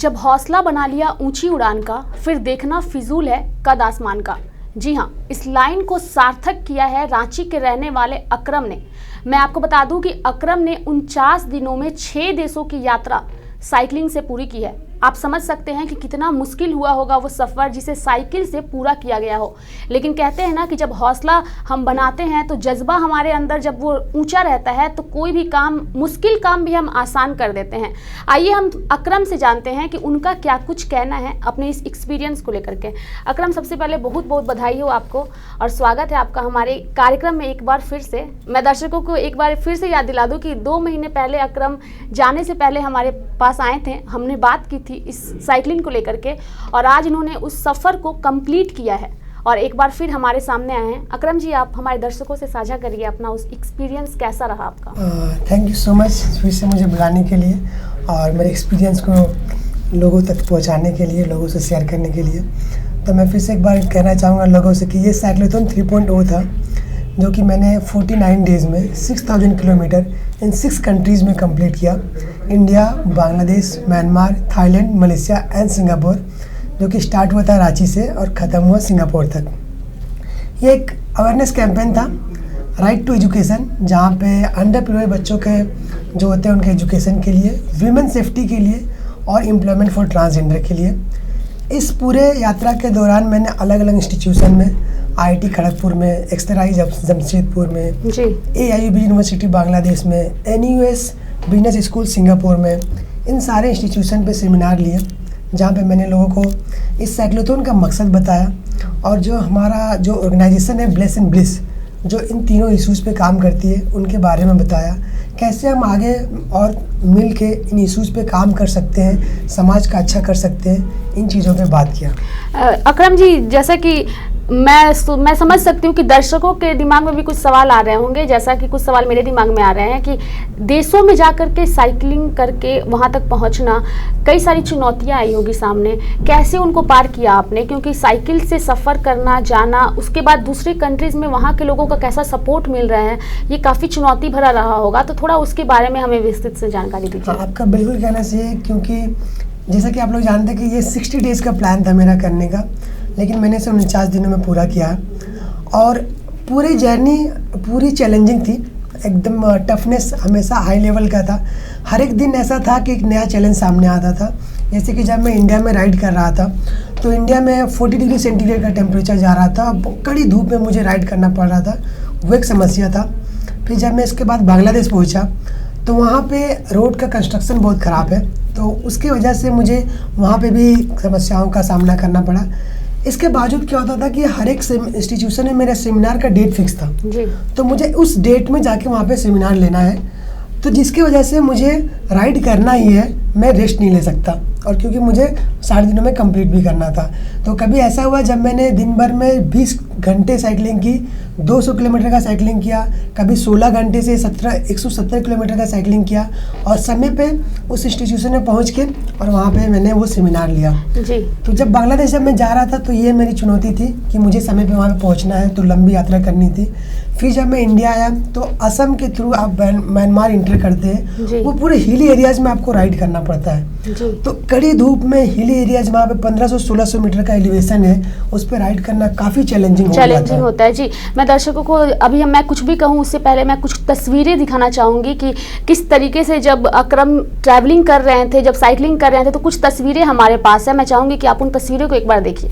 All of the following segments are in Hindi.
जब हौसला बना लिया ऊंची उड़ान का, फिर देखना फिजूल है कद आसमान का। जी हाँ, इस लाइन को सार्थक किया है रांची के रहने वाले अकरम ने। मैं आपको बता दूं कि अकरम ने 49 दिनों में 6 देशों की यात्रा साइकिलिंग से पूरी की है। आप समझ सकते हैं कि कितना मुश्किल हुआ होगा वो सफ़र जिसे साइकिल से पूरा किया गया हो। लेकिन कहते हैं ना कि जब हौसला हम बनाते हैं तो जज्बा हमारे अंदर जब वो ऊंचा रहता है तो कोई भी काम, मुश्किल काम भी हम आसान कर देते हैं। आइए हम अकरम से जानते हैं कि उनका क्या कुछ कहना है अपने इस एक्सपीरियंस को लेकर के। अकरम, सबसे पहले बहुत बहुत बधाई हो आपको और स्वागत है आपका हमारे कार्यक्रम में एक बार फिर से। मैं दर्शकों को एक बार फिर से याद दिला दूँ कि 2 महीने पहले अकरम जाने से पहले हमारे पास आए थे, हमने बात की थी इस साइकिलिंग को लेकर के और आज इन्होंने उस सफ़र को कंप्लीट किया है और एक बार फिर हमारे सामने आए हैं। अकरम जी, आप हमारे दर्शकों से साझा करिए अपना उस एक्सपीरियंस, कैसा रहा आपका? थैंक यू सो मच फिर से मुझे बुलाने के लिए और मेरे एक्सपीरियंस को लोगों तक पहुंचाने के लिए, लोगों से शेयर करने के लिए। तो मैं फिर से एक बार कहना चाहूँगा लोगों से कि ये साइक्लोथॉन 3.0 था जो कि मैंने 49 डेज़ में 6000 किलोमीटर इन 6 कंट्रीज़ में कंप्लीट किया। India, Bangladesh, Myanmar, Thailand, Malaysia and Singapore, जो कि स्टार्ट हुआ था रांची से और ख़त्म हुआ सिंगापुर तक। ये एक अवेयरनेस कैंपेन था, राइट टू एजुकेशन, जहाँ पे अंडर प्रिविलेज्ड बच्चों के जो होते हैं उनके एजुकेशन के लिए, वीमेन सेफ्टी के लिए और एम्प्लॉयमेंट फॉर ट्रांसजेंडर के लिए। इस पूरे यात्रा के दौरान मैंने अलग अलग इंस्टीट्यूशन में, IIT खड़गपुर में, एक्सराई जमशेदपुर में, AIUB यूनिवर्सिटी बांग्लादेश में, NUS बिजनेस स्कूल सिंगापुर में, इन सारे इंस्टीट्यूशन पे सेमिनार लिए जहाँ पे मैंने लोगों को इस साइक्लोथॉन का मकसद बताया और जो हमारा जो ऑर्गेनाइजेशन है ब्लेस एंड ब्लिस, जो इन तीनों इश्यूज़ पे काम करती है, उनके बारे में बताया, कैसे हम आगे और मिल के इन इश्यूज़ पे काम कर सकते हैं, समाज का अच्छा कर सकते हैं, इन चीज़ों पे बात किया। अकरम जी, जैसा कि मैं समझ सकती हूँ कि दर्शकों के दिमाग में भी कुछ सवाल आ रहे होंगे, जैसा कि कुछ सवाल मेरे दिमाग में आ रहे हैं कि देशों में जा कर के साइकिलिंग करके वहाँ तक पहुँचना, कई सारी चुनौतियाँ आई होगी सामने, कैसे उनको पार किया आपने? क्योंकि साइकिल से सफ़र करना, जाना, उसके बाद दूसरी कंट्रीज़ में वहाँ के लोगों का कैसा सपोर्ट मिल रहा है, ये काफ़ी चुनौती भरा रहा होगा। तो थोड़ा उसके बारे में हमें विस्तृत से जानकारी दीजिए। आपका बिल्कुल कहना चाहिए, क्योंकि जैसा कि आप लोग जानते हैं कि ये 60 डेज़ का प्लान था मेरा करने का, लेकिन मैंने इसे 49 दिनों में पूरा किया और पूरी जर्नी पूरी चैलेंजिंग थी, एकदम टफनेस हमेशा हाई लेवल का था। हर एक दिन ऐसा था कि एक नया चैलेंज सामने आता था। जैसे कि जब मैं इंडिया में राइड कर रहा था तो इंडिया में 40 डिग्री सेंटीग्रेड का टेम्परेचर जा रहा था, कड़ी धूप में मुझे राइड करना पड़ रहा था, वो एक समस्या था। फिर जब मैं इसके बाद बांग्लादेश पहुँचा तो वहाँ पे रोड का कंस्ट्रक्शन बहुत ख़राब है, तो उसकी वजह से मुझे वहाँ पे भी समस्याओं का सामना करना पड़ा। इसके बावजूद क्या होता था कि हर एक इंस्टीट्यूशन में मेरा सेमिनार का डेट फिक्स था जी। तो मुझे उस डेट में जाके वहाँ पे सेमिनार लेना है, तो जिसकी वजह से मुझे राइड करना ही है, मैं रेस्ट नहीं ले सकता और क्योंकि मुझे 60 दिनों में कंप्लीट भी करना था। तो कभी ऐसा हुआ जब मैंने दिन भर में 20 घंटे साइकिलिंग की, 200 किलोमीटर का साइकिलिंग किया, कभी 16 घंटे से 170 किलोमीटर का साइकिलिंग किया और समय पे उस इंस्टीट्यूशन में पहुंच के और वहाँ पे मैंने वो सेमिनार लिया जी। तो जब बांग्लादेश जब मैं जा रहा था तो ये मेरी चुनौती थी कि मुझे समय पे वहाँ पे पहुँचना है, तो लंबी यात्रा करनी थी। फिर जब मैं इंडिया आया तो असम के थ्रू आप म्यांमार इंटर करते हैं, वो पूरे हिली एरियाज़ में आपको राइड करना पड़ता है। तो कड़ी धूप में हिली एरियाज वहाँ पे 1500-1600 मीटर का एलिवेशन है, उस पर राइड करना काफ़ी चैलेंजिंग होता है जी। मैं दर्शकों को अभी मैं कुछ भी कहूँ उससे पहले मैं कुछ तस्वीरें दिखाना चाहूँगी कि किस तरीके से जब अकरम ट्रैवलिंग कर रहे थे, जब साइकिलिंग कर रहे थे, तो कुछ तस्वीरें हमारे पास है। मैं चाहूँगी कि आप उन तस्वीरों को एक बार देखिए।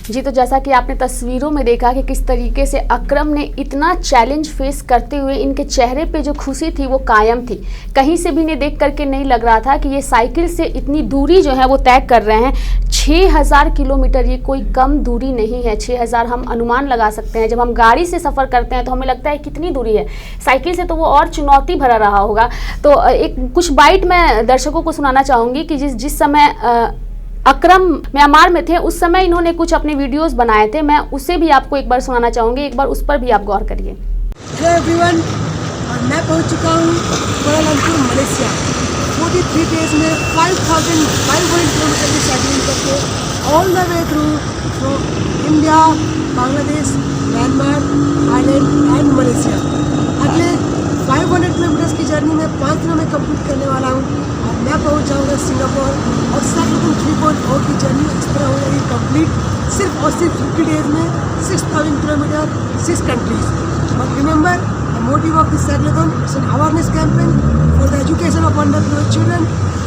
जी, तो जैसा कि आपने तस्वीरों में देखा कि किस तरीके से अकरम ने इतना चैलेंज फेस करते हुए इनके चेहरे पे जो खुशी थी वो कायम थी। कहीं से भी इन्हें देख करके नहीं लग रहा था कि ये साइकिल से इतनी दूरी जो है वो तय कर रहे हैं। 6000 किलोमीटर, ये कोई कम दूरी नहीं है। 6000 हम अनुमान लगा सकते हैं, जब हम गाड़ी से सफ़र करते हैं तो हमें लगता है कितनी दूरी है, साइकिल से तो वो और चुनौती भरा रहा होगा। तो एक कुछ बाइट मैं दर्शकों को सुनाना चाहूँगी कि जिस समय अकरम म्यांमार में थे उस समय इन्होंने कुछ अपने वीडियोस बनाए थे, मैं उसे भी आपको एक बार सुनाना चाहूँगी, एक बार उस पर भी आप गौर करिए। Hello everyone, और मैं पहुंच चुका हूं कुआलालंपुर मलेशिया। 43 डेज में 5,500 किलोमीटर की साइकिलिंग करके all the way through India, Bangladesh, Myanmar, Thailand and Malaysia. अगले 500 किलोमीटर्स की जर्नी में 5 दिनों में कंप्लीट करने वाला हूँ और मैं पहुँच जाऊँगा सिंगापुर। और साइक्लिंग 3.0 की जर्नी इस तरह हो जाएगी कंप्लीट सिर्फ और सिर्फ 50 डेज में 6,000 kilometre, 6 countries. But remember the motive of this cyclothon is an awareness campaign for the education of underprivileged children,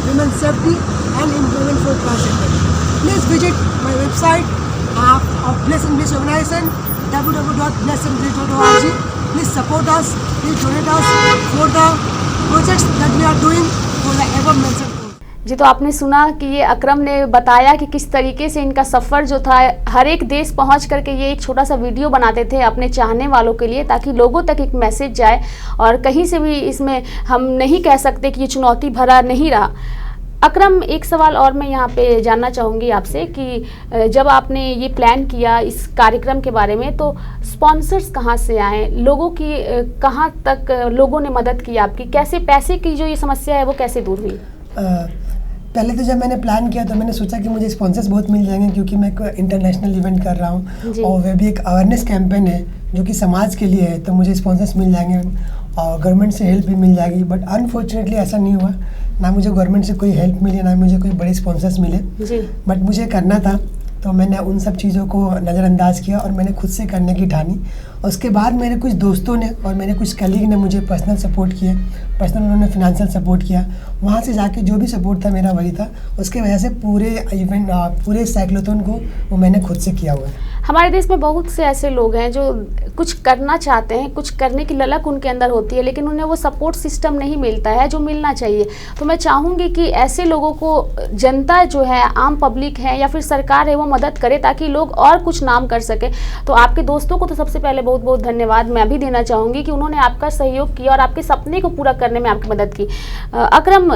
women's safety and employment for transgender. Please visit my website of Bless and Bliss organization www.blessedandbliss.org. Please support us, please donate us for the projects that we are doing for the above mentioned. जी, तो आपने सुना कि ये अकरम ने बताया कि किस तरीके से इनका सफ़र जो था हर एक देश पहुंच करके ये एक छोटा सा वीडियो बनाते थे अपने चाहने वालों के लिए, ताकि लोगों तक एक मैसेज जाए। और कहीं से भी इसमें हम नहीं कह सकते कि ये चुनौती भरा नहीं रहा। अकरम, एक सवाल और मैं यहाँ पे जानना चाहूँगी आपसे कि जब आपने ये प्लान किया इस कार्यक्रम के बारे में, तो स्पॉन्सर्स कहाँ से आए, लोगों की कहाँ तक लोगों ने मदद की आपकी, कैसे पैसे की जो ये समस्या है वो कैसे दूर हुई? पहले तो जब मैंने प्लान किया तो मैंने सोचा कि मुझे स्पॉन्सर्स बहुत मिल जाएंगे, क्योंकि मैं एक इंटरनेशनल इवेंट कर रहा हूँ और वह भी एक अवेयरनेस कैंपेन है जो कि समाज के लिए है, तो मुझे स्पॉन्सर्स मिल जाएंगे और गवर्नमेंट से हेल्प भी मिल जाएगी। बट अनफॉर्चुनेटली ऐसा नहीं हुआ, ना मुझे गवर्नमेंट से कोई हेल्प मिली, ना मुझे कोई बड़े स्पॉन्सर्स मिले। बट मुझे करना था तो मैंने उन सब चीज़ों को नज़रअंदाज किया और मैंने खुद से करने की ठानी। उसके बाद मेरे कुछ दोस्तों ने और मेरे कुछ कलीग ने मुझे पर्सनल सपोर्ट किया, पर्सनल उन्होंने फिनेंशियल सपोर्ट किया। वहाँ से जाके जो भी सपोर्ट था मेरा वही था, उसके वजह से पूरे इवेंट पूरे साइक्लोथॉन को वो मैंने खुद से किया हुआ है। हमारे देश में बहुत से ऐसे लोग हैं जो कुछ करना चाहते हैं, कुछ करने की ललक उनके अंदर होती है, लेकिन उन्हें वो सपोर्ट सिस्टम नहीं मिलता है जो मिलना चाहिए। तो मैं चाहूँगी कि ऐसे लोगों को जनता जो है, आम पब्लिक है या फिर सरकार है, वो मदद करे ताकि लोग और कुछ नाम कर सके। तो आपके दोस्तों को तो सबसे पहले बहुत बहुत धन्यवाद मैं भी देना चाहूँगी कि उन्होंने आपका सहयोग किया और आपके सपने को पूरा करने में आपकी मदद की। अकरम,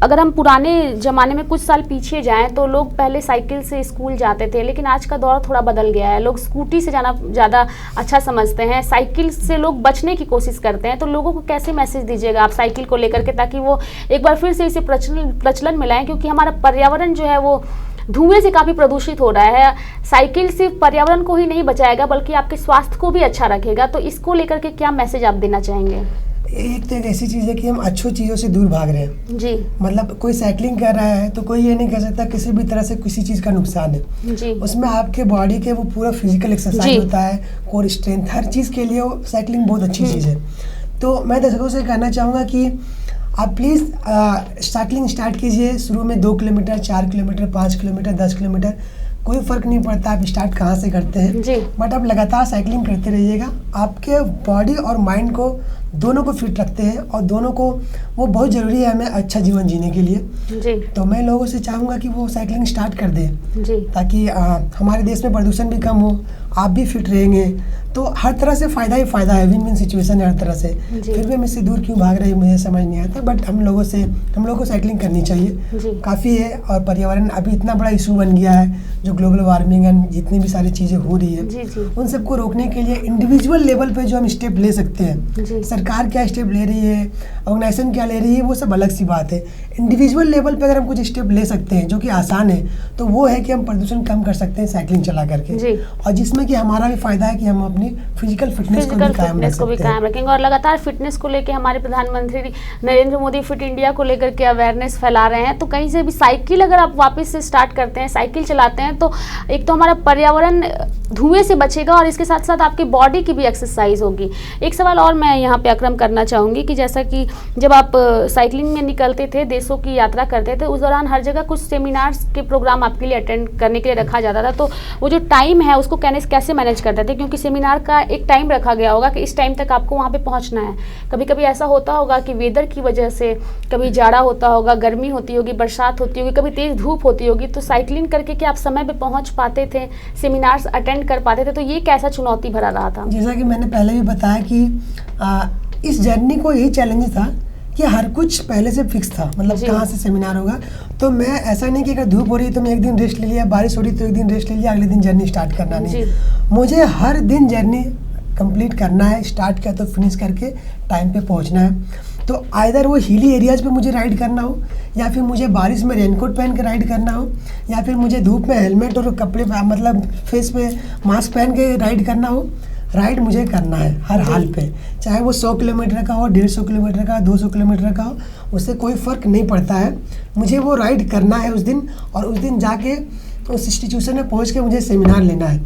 अगर हम पुराने ज़माने में कुछ साल पीछे जाएँ तो लोग पहले साइकिल से स्कूल जाते थे, लेकिन आज का दौर थोड़ा बदल गया है। लोग स्कूटी से जाना ज़्यादा अच्छा समझते हैं, साइकिल से लोग बचने की कोशिश करते हैं। तो लोगों को कैसे मैसेज दीजिएगा आप साइकिल को लेकर के, ताकि वो एक बार फिर से इसे प्रचलन में लाएं, क्योंकि हमारा पर्यावरण जो है वो धुएं से काफ़ी प्रदूषित हो रहा है। साइकिल सिर्फ पर्यावरण को ही नहीं बचाएगा बल्कि आपके स्वास्थ्य को भी अच्छा रखेगा। तो इसको लेकर के क्या मैसेज आप देना चाहेंगे? एक तो एक ऐसी चीज़ है कि हम अच्छी चीज़ों से दूर भाग रहे हैं जी। मतलब कोई साइकिलिंग कर रहा है तो कोई ये नहीं कह सकता किसी भी तरह से किसी चीज़ का नुकसान है जी। उसमें आपके बॉडी के वो पूरा फिजिकल एक्सरसाइज होता है, कोर स्ट्रेंथ, हर चीज़ के लिए वो साइकिलिंग बहुत अच्छी चीज़ है। तो मैं दर्शकों से कहना चाहूँगा कि आप प्लीज़ साइकिलिंग स्टार्ट कीजिए। शुरू में 2 किलोमीटर, 4 किलोमीटर, 5 किलोमीटर, 10 किलोमीटर, कोई फ़र्क नहीं पड़ता आप स्टार्ट कहाँ से करते हैं, बट आप लगातार साइकिलिंग करते रहिएगा। आपके बॉडी और माइंड को दोनों को फिट रखते हैं और दोनों को वो बहुत ज़रूरी है हमें अच्छा जीवन जीने के लिए जी। तो मैं लोगों से चाहूँगा कि वो साइकिलिंग स्टार्ट कर दें जी। ताकि हमारे देश में प्रदूषण भी कम हो, आप भी फिट रहेंगे। तो हर तरह से फ़ायदा ही फ़ायदा है, विन विन सिचुएशन है हर तरह से। फिर भी हम इससे दूर क्यों भाग रहे हैं मुझे समझ नहीं आता, बट हम लोगों को साइकिलिंग करनी चाहिए, काफ़ी है। और पर्यावरण अभी इतना बड़ा इशू बन गया है, जो ग्लोबल वार्मिंग एंड जितनी भी सारी चीज़ें हो रही है उन सबको रोकने के लिए इंडिविजुअल लेवल पे जो हम स्टेप ले सकते हैं, सरकार क्या स्टेप ले रही है, ऑर्गेनाइजेशन क्या ले रही है, वो सब अलग सी बात है। इंडिविजुअल लेवल पे अगर हम कुछ स्टेप ले सकते हैं जो कि आसान है, तो वो है कि हम प्रदूषण कम कर सकते हैं साइकिलिंग चला करके, और जिसमें कि हमारा भी फायदा है कि हम अपनी फिजिकल फिटनेस को भी कायम रखेंगे। और लगातार फिटनेस को लेकर हमारे प्रधानमंत्री नरेंद्र मोदी फिट इंडिया को लेकर के अवेयरनेस फैला रहे हैं। तो कहीं से भी साइकिल अगर आप वापस से स्टार्ट करते हैं, साइकिल चलाते हैं, तो एक तो हमारा पर्यावरण धुएं से बचेगा और इसके साथ साथ आपकी बॉडी की भी एक्सरसाइज होगी। एक सवाल और मैं यहाँ पे अकरम करना चाहूँगी कि जैसा कि जब आप साइकिलिंग में निकलते थे, देशों की यात्रा करते थे, उस दौरान हर जगह कुछ सेमिनार्स के प्रोग्राम आपके लिए अटेंड करने के लिए रखा जाता था। तो वो जो टाइम है उसको कैसे मैनेज करते थे, क्योंकि सेमिनार का एक टाइम रखा गया होगा कि इस टाइम तक आपको वहाँ पे पहुँचना है। कभी कभी ऐसा होता होगा कि वेदर की वजह से कभी जाड़ा होता होगा, गर्मी होती होगी, बरसात होती होगी, कभी तेज़ धूप होती होगी, तो साइकिलिंग करके क्या आप समय पर पहुँच पाते थे, सेमिनार्स अटेंड कर पाते थे? तो ये कैसा चुनौती भरा रहा था? जैसा कि मैंने पहले भी बताया कि इस जर्नी को यही चैलेंज था कि हर कुछ पहले से फिक्स था, मतलब कहाँ से सेमिनार होगा। तो मैं ऐसा नहीं कि अगर धूप हो रही है तो मैं एक दिन रेस्ट ले लिया, बारिश हो रही तो एक दिन रेस्ट ले लिया, अगले दिन जर्नी स्टार्ट करना नहीं। मुझे हर दिन जर्नी कंप्लीट करना है, स्टार्ट किया तो फिनिश करके टाइम पे पहुंचना है। तो आइदर वो हिली एरियाज़ पे मुझे राइड करना हो, या फिर मुझे बारिश में रेनकोट पहन के राइड करना हो, या फिर मुझे धूप में हेलमेट और कपड़े मतलब फेस पे मास्क पहन के राइड करना हो, राइड मुझे करना है हर हाल पे। चाहे वो 100 किलोमीटर का हो, 150 किलोमीटर का, 200 किलोमीटर का हो, उससे कोई फ़र्क नहीं पड़ता है। मुझे वो राइड करना है उस दिन, और उस दिन जाके उस इंस्टीट्यूशन में पहुँच के मुझे सेमिनार लेना है।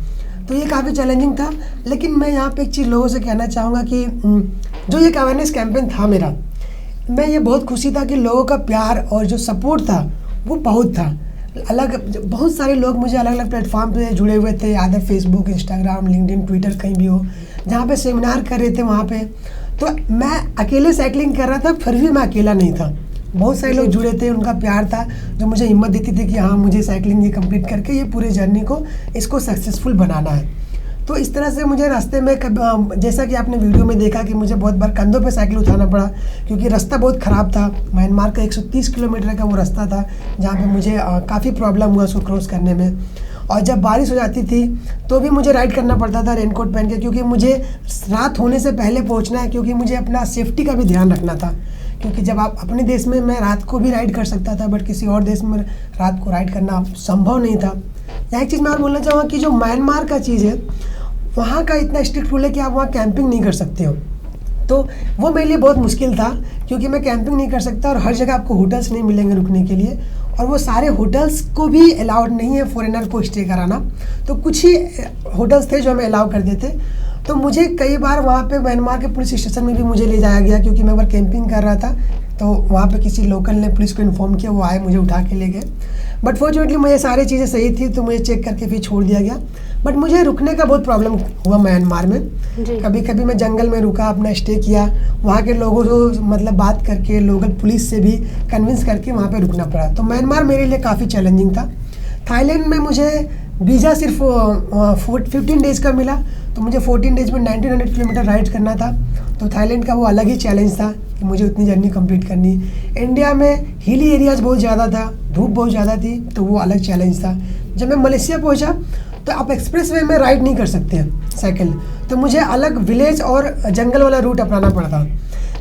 तो ये काफ़ी चैलेंजिंग था। लेकिन मैं यहाँ पे एक चीज़ लोगों से कहना चाहूँगा कि जो ये अवेयरनेस कैंपेन था मेरा, मैं ये बहुत खुशी था कि लोगों का प्यार और जो सपोर्ट था वो बहुत था। बहुत सारे लोग मुझे अलग अलग प्लेटफॉर्म पे जुड़े हुए थे, आदर फेसबुक, इंस्टाग्राम, लिंक्डइन, ट्विटर, कहीं भी हो, जहाँ पे सेमिनार कर रहे थे वहाँ पे। तो मैं अकेले साइकिलिंग कर रहा था, फिर भी मैं अकेला नहीं था। बहुत सारे लोग जुड़े थे, उनका प्यार था जो मुझे हिम्मत देती थी कि हाँ, मुझे साइकिलिंग ये कंप्लीट करके ये पूरे जर्नी को इसको सक्सेसफुल बनाना है। तो इस तरह से मुझे रास्ते में जैसा कि आपने वीडियो में देखा कि मुझे बहुत बार कंधों पे साइकिल उठाना पड़ा, क्योंकि रास्ता बहुत ख़राब था। म्यांमार का 130 किलोमीटर का वो रास्ता था, जहाँ पे मुझे काफ़ी प्रॉब्लम हुआ उसको क्रॉस करने में। और जब बारिश हो जाती थी तो भी मुझे राइड करना पड़ता था रेनकोट पहन के, क्योंकि मुझे रात होने से पहले पहुँचना है, क्योंकि मुझे अपना सेफ्टी का भी ध्यान रखना था। क्योंकि जब आप अपने देश में मैं रात को भी राइड कर सकता था, बट किसी और देश में रात को राइड करना संभव नहीं था। यहाँ एक चीज़ मैं और बोलना चाहूँगा कि जो म्यांमार का चीज़ है, वहाँ का इतना स्ट्रिक्ट रूल है कि आप वहाँ कैंपिंग नहीं कर सकते हो। तो वो मेरे लिए बहुत मुश्किल था, क्योंकि मैं कैंपिंग नहीं कर सकता और हर जगह आपको होटल्स नहीं मिलेंगे रुकने के लिए, और वो सारे होटल्स को भी अलाउड नहीं है फॉरेनर को स्टे कराना। तो कुछ ही होटल्स थे जो हमें अलाउ कर देते। तो मुझे कई बार वहाँ पे म्यांमार के पुलिस स्टेशन में भी मुझे ले जाया गया, क्योंकि मैं एक बार कैंपिंग कर रहा था। तो वहाँ पे किसी लोकल ने पुलिस को इन्फॉर्म किया, वो आए, मुझे उठा के ले गए। बट फॉर्चुनेटली मुझे सारी चीज़ें सही थी, तो मुझे चेक करके फिर छोड़ दिया गया। बट मुझे रुकने का बहुत प्रॉब्लम हुआ म्यांमार में। कभी कभी मैं जंगल में रुका, अपना स्टे किया, वहाँ के लोगों से मतलब बात करके, लोकल पुलिस से भी कन्विंस करके वहाँ पे रुकना पड़ा। तो म्यांमार मेरे लिए काफ़ी चैलेंजिंग था। थाईलैंड में मुझे वीज़ा सिर्फ 15 डेज़ का मिला, तो मुझे 14 डेज़ में 1900 किलोमीटर राइड करना था। तो थाईलैंड का वो अलग ही चैलेंज था कि मुझे उतनी जर्नी कंप्लीट करनी। इंडिया में हिली एरियाज़ बहुत ज़्यादा था, धूप बहुत ज़्यादा थी, तो वो अलग चैलेंज था। जब मैं मलेशिया पहुंचा तो आप एक्सप्रेस वे में राइड नहीं कर सकते हैं साइकिल, तो मुझे अलग विलेज और जंगल वाला रूट अपनाना पड़ा था,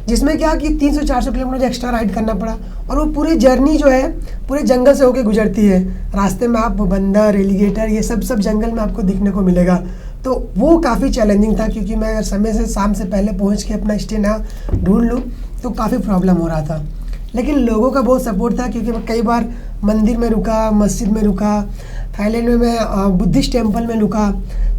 जिसमें क्या कि 300-400 किलोमीटर एक्स्ट्रा राइड करना पड़ा। और वो पूरी जर्नी जो है पूरे जंगल से होके गुजरती है। रास्ते में आप बंदर, एलिगेटर, ये सब जंगल में आपको दिखने को मिलेगा। तो वो काफ़ी चैलेंजिंग था, क्योंकि मैं अगर समय से शाम से पहले पहुंच के अपना स्टे ना ढूंढ लूँ तो काफ़ी प्रॉब्लम हो रहा था। लेकिन लोगों का बहुत सपोर्ट था, क्योंकि मैं कई बार मंदिर में रुका, मस्जिद में रुका, थाईलैंड में मैं बुद्धिस्ट टेम्पल में रुका।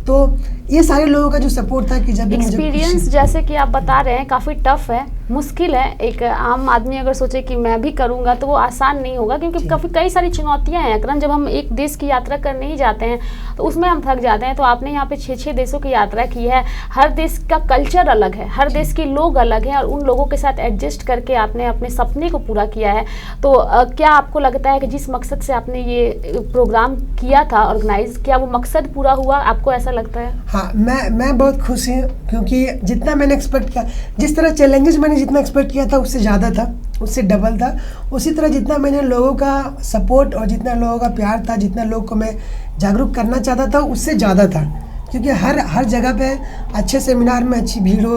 तो ये सारे लोगों का जो सपोर्ट था कि जब एक्सपीरियंस जैसे कि आप बता रहे हैं काफ़ी टफ है, मुश्किल है। एक आम आदमी अगर सोचे कि मैं भी करूंगा तो वो आसान नहीं होगा, क्योंकि कई सारी चुनौतियां हैं। अकरम, जब हम एक देश की यात्रा करने ही जाते हैं तो उसमें हम थक जाते हैं। तो आपने यहाँ पे 6 देशों की यात्रा की है। हर देश का कल्चर अलग है, हर देश के लोग अलग हैं, और उन लोगों के साथ एडजस्ट करके आपने अपने सपने को पूरा किया है। तो क्या आपको लगता है कि जिस मकसद से आपने ये प्रोग्राम किया था ऑर्गेनाइज, क्या वो मकसद पूरा हुआ? आपको ऐसा लगता है? हाँ, मैं बहुत खुश हूँ, क्योंकि जितना मैंने एक्सपेक्ट किया, जिस तरह चैलेंजेस मैंने जितना एक्सपेक्ट किया था उससे ज़्यादा था, उससे डबल था। उसी तरह जितना मैंने लोगों का सपोर्ट और जितना लोगों का प्यार था, जितना लोगों को मैं जागरूक करना चाहता था, उससे ज़्यादा था। क्योंकि हर जगह पे अच्छे सेमिनार में अच्छी भीड़ हो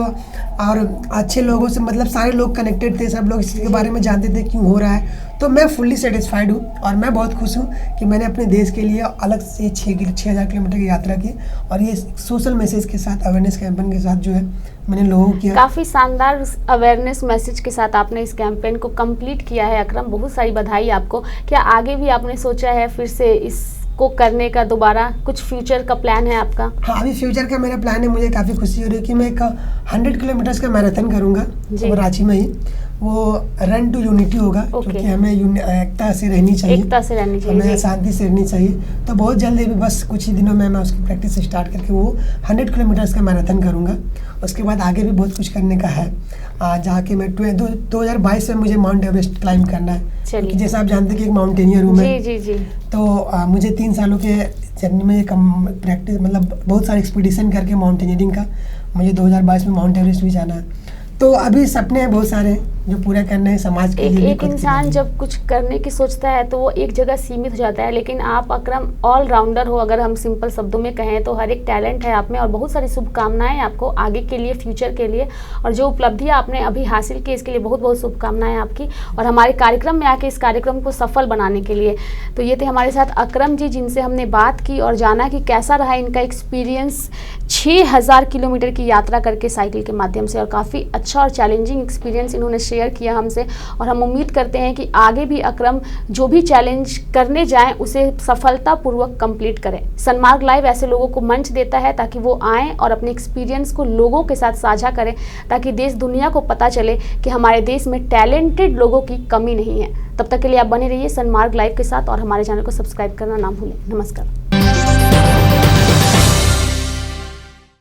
और अच्छे लोगों से, मतलब सारे लोग कनेक्टेड थे, सब लोग इसके बारे में जानते थे क्यों हो रहा है। तो मैं फुल्ली सेटिस्फाइड हूँ और मैं बहुत खुश हूँ कि मैंने अपने देश के लिए अलग से 6,000 किलोमीटर की यात्रा की, और ये सोशल मैसेज के साथ, अवेयरनेस कैंपेन के साथ जो है मैंने लोगों को किया। काफ़ी शानदार अवेयरनेस मैसेज के साथ आपने इस कैंपेन को कंप्लीट किया है अकरम, बहुत सारी बधाई आपको। क्या आगे भी आपने सोचा है फिर से इसको करने का, दोबारा कुछ फ्यूचर का प्लान है आपका? हाँ, अभी फ्यूचर का मेरा प्लान है। मुझे काफ़ी खुशी हो रही है कि मैं एक 100 किलोमीटर्स का मैराथन करूँगा, वो रांची में ही। वो रन टू यूनिटी होगा, क्योंकि हमें एकता से रहनी चाहिए, हमें शांति से रहनी चाहिए। तो बहुत जल्दी भी, बस कुछ ही दिनों में मैं उसकी प्रैक्टिस स्टार्ट करके वो 100 किलोमीटर्स का मैराथन करूँगा। उसके बाद आगे भी बहुत कुछ करने का है, जहाँ के मैं 2022 में मुझे माउंट एवरेस्ट क्लाइंब करना है, क्योंकि जैसा आप जानते हैं कि एक माउंटेनियर हूँ मैं। जी। तो मुझे 3 सालों के जर्नी में प्रैक्टिस, मतलब बहुत सारे एक्सपीडिशन करके माउंटेनियरिंग का मुझे 2022 में माउंट एवरेस्ट भी जाना है। तो अभी सपने हैं बहुत सारे, जो पूरे करने हैं समाज के लिए। एक इंसान जब कुछ करने की सोचता है तो वो एक जगह सीमित हो जाता है, लेकिन आप अकरम ऑलराउंडर हो, अगर हम सिंपल शब्दों में कहें तो हर एक टैलेंट है आप में, और बहुत सारी शुभकामनाएं आपको आगे के लिए, फ्यूचर के लिए, और जो उपलब्धियां आपने अभी हासिल की इसके लिए बहुत बहुत शुभकामनाएं आपकी, और हमारे कार्यक्रम में आके इस कार्यक्रम को सफल बनाने के लिए। तो ये थे हमारे साथ अकरम जी, जिनसे हमने बात की और जाना कि कैसा रहा इनका एक्सपीरियंस 6000 किलोमीटर की यात्रा करके साइकिल के माध्यम से, और काफ़ी अच्छा और चैलेंजिंग एक्सपीरियंस इन्होंने शेयर किया हमसे। और हम उम्मीद करते हैं कि आगे भी अकरम जो भी चैलेंज करने जाएं उसे सफलतापूर्वक कंप्लीट करें। सन्मार्ग लाइव ऐसे लोगों को मंच देता है ताकि वो आएँ और अपने एक्सपीरियंस को लोगों के साथ साझा करें, ताकि देश दुनिया को पता चले कि हमारे देश में टैलेंटेड लोगों की कमी नहीं है। तब तक के लिए आप बने रहिए सन्मार्ग लाइव के साथ, और हमारे चैनल को सब्सक्राइब करना ना भूलें। नमस्कार।